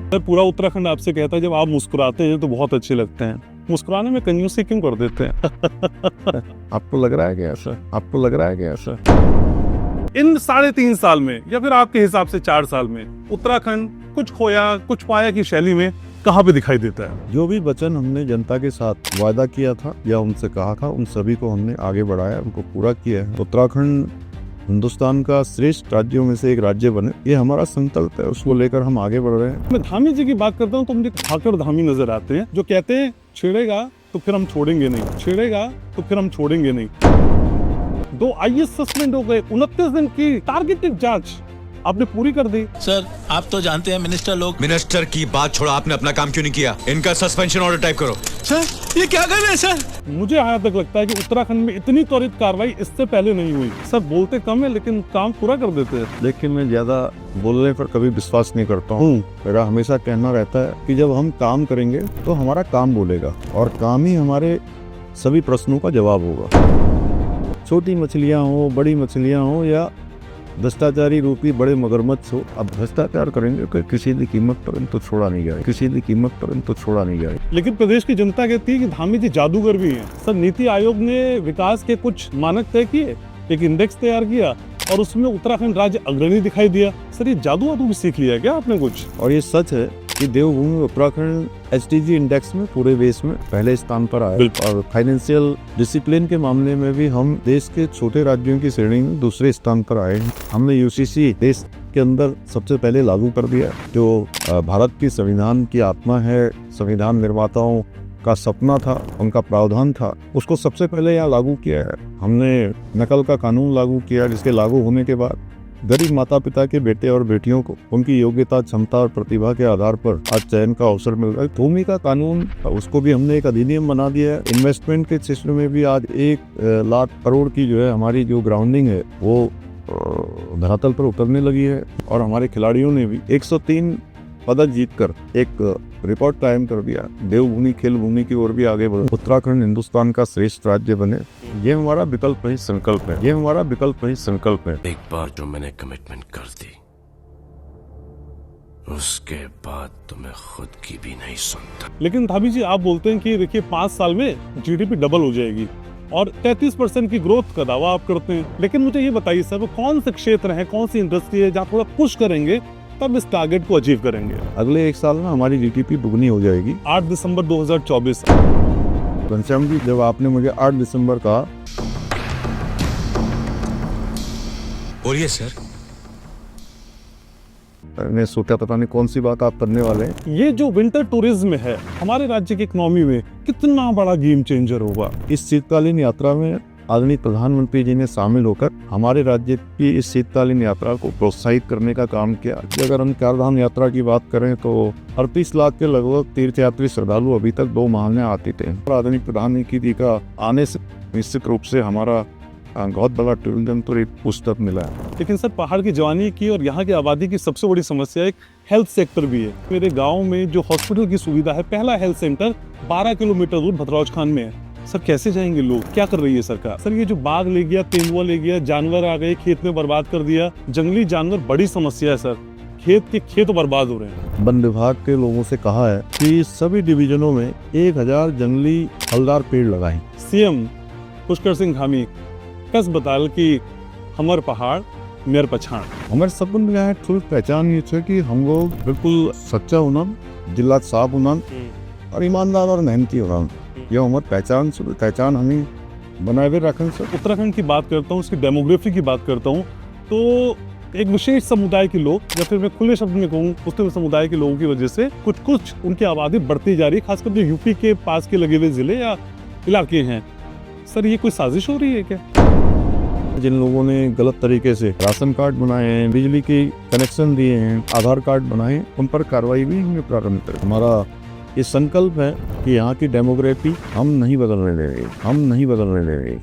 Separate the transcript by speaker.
Speaker 1: Sir पूरा उत्तराखंड आपसे कहता है जब आप मुस्कुराते हैं तो बहुत अच्छे लगते हैं, मुस्कुराने में कंजूसी क्यों कर देते हैं?
Speaker 2: आपको लग रहा है क्या सर? आपको लग रहा है क्या सर?
Speaker 1: इन 3.5 साल में या फिर आपके हिसाब से 4 साल में उत्तराखंड कुछ खोया कुछ पाया की शैली में कहाँ पे दिखाई देता है?
Speaker 2: जो भी वचन हमने जनता के साथ वादा किया था या उनसे कहा था, उन सभी को हमने आगे बढ़ाया, उनको पूरा किया है। उत्तराखंड हिंदुस्तान का श्रेष्ठ राज्यों में से एक राज्य बने, ये हमारा संकल्प है, उसको लेकर हम आगे बढ़ रहे हैं।
Speaker 1: मैं धामी जी की बात करता हूँ तो मुझे ठाकर धामी नजर आते हैं जो कहते हैं छेड़ेगा तो फिर हम छोड़ेंगे नहीं, छेड़ेगा तो फिर हम छोड़ेंगे नहीं। 2 IAS सस्पेंड हो गए, 29 दिन की टारगेटेड जांच आपने पूरी कर दी।
Speaker 3: सर आप तो जानते हैं मिनिस्टर
Speaker 4: की बात छोड़ो, आपने अपना काम क्यों नहीं किया? इनका सस्पेंशन ऑर्डर टाइप करो।
Speaker 3: सर ये क्या कर रहे हैं सर?
Speaker 1: मुझे यहाँ तक लगता है कि उत्तराखंड में इतनी त्वरित कार्रवाई इससे पहले नहीं हुई। सब बोलते कम है लेकिन काम पूरा कर देते हैं।
Speaker 2: लेकिन मैं ज्यादा बोलने पर कभी विश्वास नहीं करता हूँ। मेरा हमेशा कहना रहता है कि जब हम काम करेंगे तो हमारा काम बोलेगा और काम ही हमारे सभी प्रश्नों का जवाब होगा। छोटी मछलियाँ हो, बड़ी मछलियाँ हो या भ्रष्टाचारी रूपी बड़े मगरमच्छ हो, अब भ्रष्टाचार करेंगे कि किसी भी कीमत पर इनको छोड़ा नहीं जाए, किसी भी कीमत पर इनको छोड़ा नहीं जाए।
Speaker 1: लेकिन प्रदेश की जनता कहती है कि धामी जी जादूगर भी हैं। सर नीति आयोग ने विकास के कुछ मानक तय किए, एक इंडेक्स तैयार किया और उसमें उत्तराखंड राज्य अग्रणी दिखाई दिया। सर ये जादू वादू भी सीख लिया क्या आपने कुछ?
Speaker 2: और ये सच है कि देवभूमि उत्तराखंड SDG इंडेक्स में पूरे देश में पहले स्थान पर आया और फाइनेंशियल डिसिप्लिन के मामले में भी हम देश के छोटे राज्यों की श्रेणी में दूसरे स्थान पर आए हैं। हमने UCC देश के अंदर सबसे पहले लागू कर दिया, जो भारत की संविधान की आत्मा है, संविधान निर्माताओं का सपना था, उनका प्रावधान था, उसको सबसे पहले यहाँ लागू किया है। हमने नकल का कानून लागू किया, जिसके लागू होने के बाद गरीब माता पिता के बेटे और बेटियों को उनकी योग्यता, क्षमता और प्रतिभा के आधार पर आज चयन का अवसर मिल रहा है। भूमि का कानून, उसको भी हमने एक अधिनियम बना दिया है। इन्वेस्टमेंट के क्षेत्र में भी आज 1 लाख करोड़ की जो है हमारी जो ग्राउंडिंग है वो धरातल पर उतरने लगी है और हमारे खिलाड़ियों ने भी 103 पदक जीतकर एक रिकॉर्ड कायम कर दिया। देवभूमि खेल भूमि की ओर भी आगे बढ़े, उत्तराखंड हिंदुस्तान का श्रेष्ठ राज्य बने, ये हमारा विकल्प नहीं संकल्प है, ये हमारा विकल्प नहीं संकल्प है।
Speaker 5: एक बार जो मैंने कमिटमेंट कर दी उसके बाद तो मैं खुद की भी नहीं सुनता।
Speaker 1: लेकिन धामी जी आप बोलते हैं कि देखिए 5 साल में GDP डबल हो जाएगी और 33% की ग्रोथ का दावा आप करते हैं। लेकिन मुझे ये बताइए सर वो कौन से क्षेत्र है, कौन सी इंडस्ट्री है जहाँ थोड़ा पुश करेंगे तब इस टारगेट को अचीव करेंगे?
Speaker 2: अगले 1 साल में हमारी GDP दुगनी हो जाएगी।
Speaker 1: 8 दिसंबर 2024।
Speaker 2: घनश्याम जी, जब आपने मुझे 8 दिसंबर कहा,
Speaker 4: बोलिए सर।
Speaker 2: मैंने सोचा पता नहीं कौन सी बात आप करने वाले हैं।
Speaker 1: ये जो विंटर टूरिज्म है हमारे राज्य की इकोनॉमी में कितना बड़ा गेम चेंजर होगा।
Speaker 2: इस शीतकालीन यात्रा में आदरणीय प्रधानमंत्री जी ने शामिल होकर हमारे राज्य की इस शीतकालीन यात्रा को प्रोत्साहित करने का काम किया। अगर हम 4 धाम यात्रा की बात करें तो 38 लाख के लगभग तीर्थयात्री श्रद्धालु अभी तक 2 माह में आते थे। आदरणीय प्रधानमंत्री जी का आने से निश्चित रूप से हमारा बहुत बड़ा टूरिज्म तो एक पुस्तक मिला है।
Speaker 1: लेकिन सर पहाड़ की जवानी की और यहाँ की आबादी की सबसे बड़ी समस्या एक हेल्थ सेक्टर भी है। मेरे गाँव में जो हॉस्पिटल की सुविधा है, पहला हेल्थ सेंटर 12 किलोमीटर दूर भद्रौज खान में है। सर कैसे जाएंगे लोग? क्या कर रही है सरकार? सर ये जो बाघ ले गया, तेंदुआ ले गया, जानवर आ गए, खेत में बर्बाद कर दिया। जंगली जानवर बड़ी समस्या है सर, खेत बर्बाद हो रहे हैं।
Speaker 2: वन विभाग के लोगों से कहा है कि सभी डिवीजनों में 1000 जंगली फलदार पेड़ लगाएं।
Speaker 1: CM पुष्कर सिंह धामी कस बताल की हमर पहाड़ मेर पछाड़।
Speaker 2: हमारे सपन में है थोड़ी पहचान ये है कि हम लोग बिल्कुल सच्चा होना, दिल साफ होना और ईमानदार और मेहनती होना, यह हमारी पहचान हमें बनाए हुए रखें। सर
Speaker 1: उत्तराखंड की बात करता हूँ, उसकी डेमोग्राफी की बात करता हूँ तो एक विशेष समुदाय के लोग, या फिर मैं खुले शब्द में कहूँ मुस्लिम समुदाय के लोगों की वजह से कुछ उनकी आबादी बढ़ती जा रही है, खासकर जो यूपी के पास के लगे हुए जिले या इलाके हैं। सर ये कोई साजिश हो रही है क्या?
Speaker 2: जिन लोगों ने गलत तरीके से राशन कार्ड बनाए हैं, बिजली के कनेक्शन दिए हैं, आधार कार्ड बनाए, उन पर कार्रवाई भी हमने प्रारंभ कर। हमारा ये संकल्प है कि यहाँ की डेमोग्राफी हम नहीं बदलने देंगे, हम नहीं बदलने देंगे।